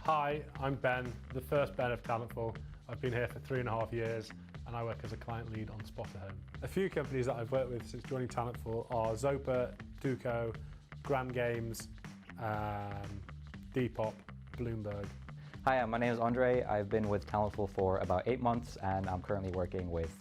Hi, I'm Ben, the first Ben of Talentful. I've been here for 3.5 years and I work as a client lead on Spotter Home. A few companies that I've worked with since joining Talentful are Zopa, Duco, Grand Games, Depop, Bloomberg. Hi, my name is Andre. I've been with Talentful for about 8 months and I'm currently working with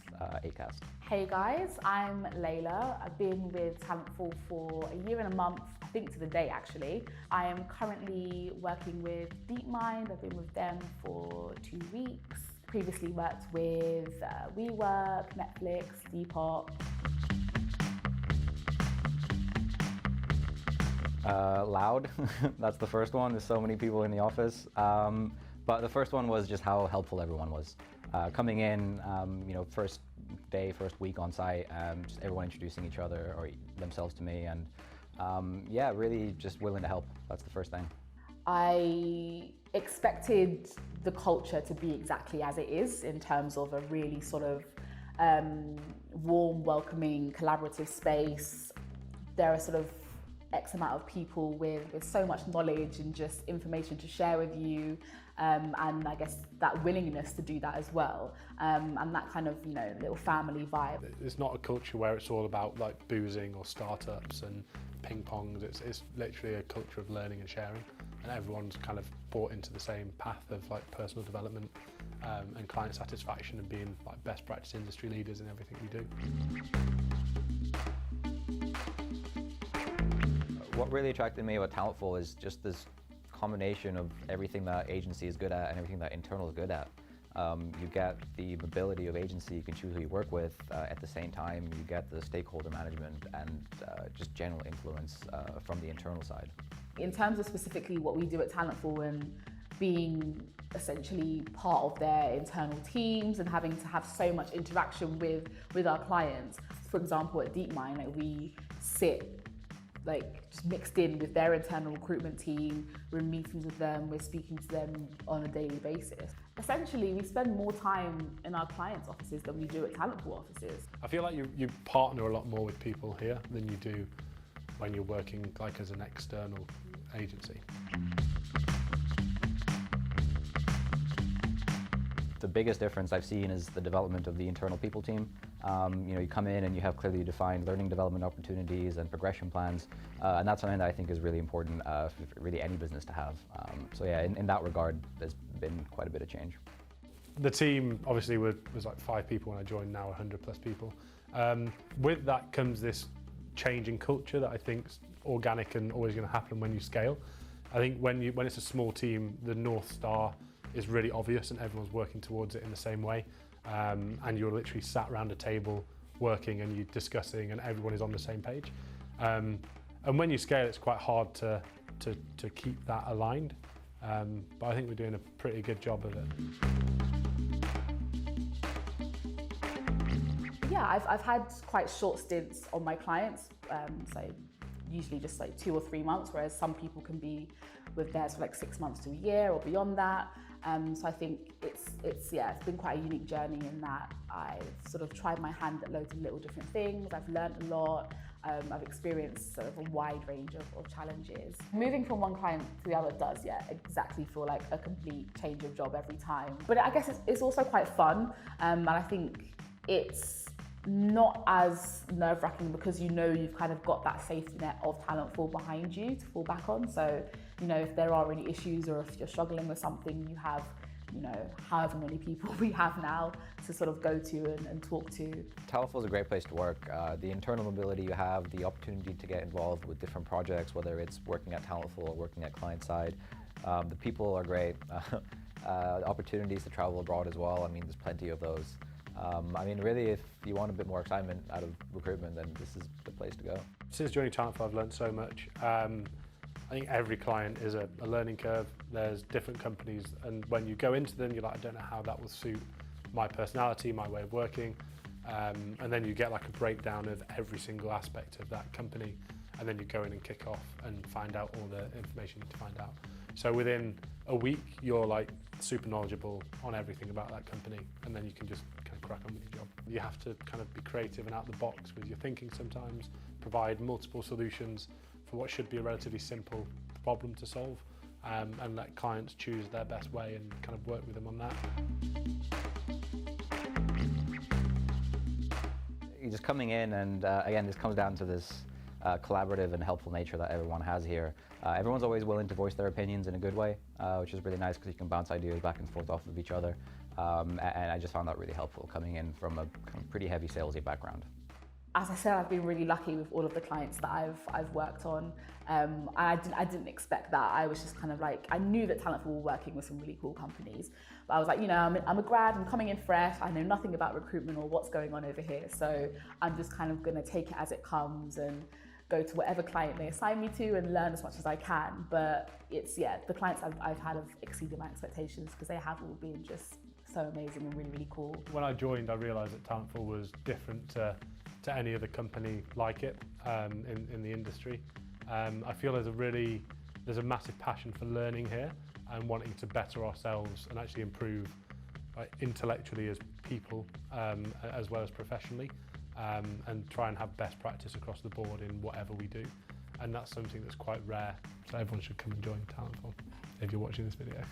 Acast. Hey guys, I'm Layla. I've been with Talentful for a year and a month, I think to the day actually. I am currently working with DeepMind. I've been with them for 2 weeks. Previously worked with WeWork, Netflix, Depop. Loud, that's the first one. There's so many people in the office. But the first one was just how helpful everyone was. Coming in, first day, first week on site, just everyone introducing each other or themselves to me, and yeah, really just willing to help. That's the first thing. I expected the culture to be exactly as it is in terms of a really sort of warm, welcoming, collaborative space. There are sort of X amount of people with so much knowledge and just information to share with you, and I guess that willingness to do that as well, and that kind of little family vibe. It's not a culture where it's all about like boozing or startups and ping pongs. It's literally a culture of learning and sharing, and everyone's kind of bought into the same path of like personal development and client satisfaction and being like best practice industry leaders in everything we do. What really attracted me about Talentful is just this combination of everything that agency is good at and everything that internal is good at. You get the mobility of agency, you can choose who you work with. At the same time, you get the stakeholder management and just general influence from the internal side. In terms of specifically what we do at Talentful and being essentially part of their internal teams and having to have so much interaction with our clients. For example, at DeepMind, we sit just mixed in with their internal recruitment team. We're in meetings with them, we're speaking to them on a daily basis. Essentially, we spend more time in our clients' offices than we do at Talentful offices. I feel like you partner a lot more with people here than you do when you're working like as an external agency. The biggest difference I've seen is the development of the internal people team. You come in and you have clearly defined learning development opportunities and progression plans, and that's something that I think is really important for really any business to have. So yeah, in that regard, there's been quite a bit of change. The team obviously was like 5 people when I joined, now 100 plus people. With that comes this change in culture that I think is organic and always going to happen when you scale. I think when it's a small team, the North Star is really obvious and everyone's working towards it in the same way, and you're literally sat around a table working and you're discussing and everyone is on the same page, and when you scale it's quite hard to keep that aligned, but I think we're doing a pretty good job of it. Yeah, I've had quite short stints on my clients, so usually just like 2 or 3 months, whereas some people can be with theirs for like 6 months to a year or beyond that. So I think it's been quite a unique journey in that I've sort of tried my hand at loads of little different things. I've learned a lot. I've experienced sort of a wide range of challenges. Moving from one client to the other does, exactly feel like a complete change of job every time. But I guess it's also quite fun, and I think it's not as nerve-wracking because you've kind of got that safety net of Talentful behind you to fall back on. So, if there are any issues or if you're struggling with something, you have, however many people we have now to sort of go to and talk to. Talentful is a great place to work. The internal mobility you have, the opportunity to get involved with different projects, whether it's working at Talentful or working at client side. The people are great. Opportunities to travel abroad as well. I mean, there's plenty of those. Really, if you want a bit more excitement out of recruitment, then this is the place to go. Since joining Talentful, I've learned so much. I think every client is a learning curve. There's different companies, and when you go into them, you're like, I don't know how that will suit my personality, my way of working. And then you get like a breakdown of every single aspect of that company, and then you go in and kick off and find out all the information you need to find out. So within a week, you're like super knowledgeable on everything about that company, and then you can just kind of crack on with your job. You have to kind of be creative and out the box with your thinking sometimes, provide multiple solutions for what should be a relatively simple problem to solve. and let clients choose their best way and kind of work with them on that. You're just coming in and again, this comes down to this collaborative and helpful nature that everyone has here. Everyone's always willing to voice their opinions in a good way, which is really nice because you can bounce ideas back and forth off of each other. And I just found that really helpful coming in from a kind of pretty heavy salesy background. As I said, I've been really lucky with all of the clients that I've worked on. I didn't expect that. I was just kind of like, I knew that Talentful were working with some really cool companies, but I was like, you know, I'm a grad, I'm coming in fresh, I know nothing about recruitment or what's going on over here, so I'm just kind of going to take it as it comes and go to whatever client they assign me to and learn as much as I can. But it's, yeah, the clients I've had have exceeded my expectations because they have all been just so amazing and really, really cool. When I joined, I realised that Talentful was different to any other company like it in the industry. I feel there's a massive passion for learning here and wanting to better ourselves and actually improve intellectually as people as well as professionally, and try and have best practice across the board in whatever we do. And that's something that's quite rare, so everyone should come and join Talentful if you're watching this video.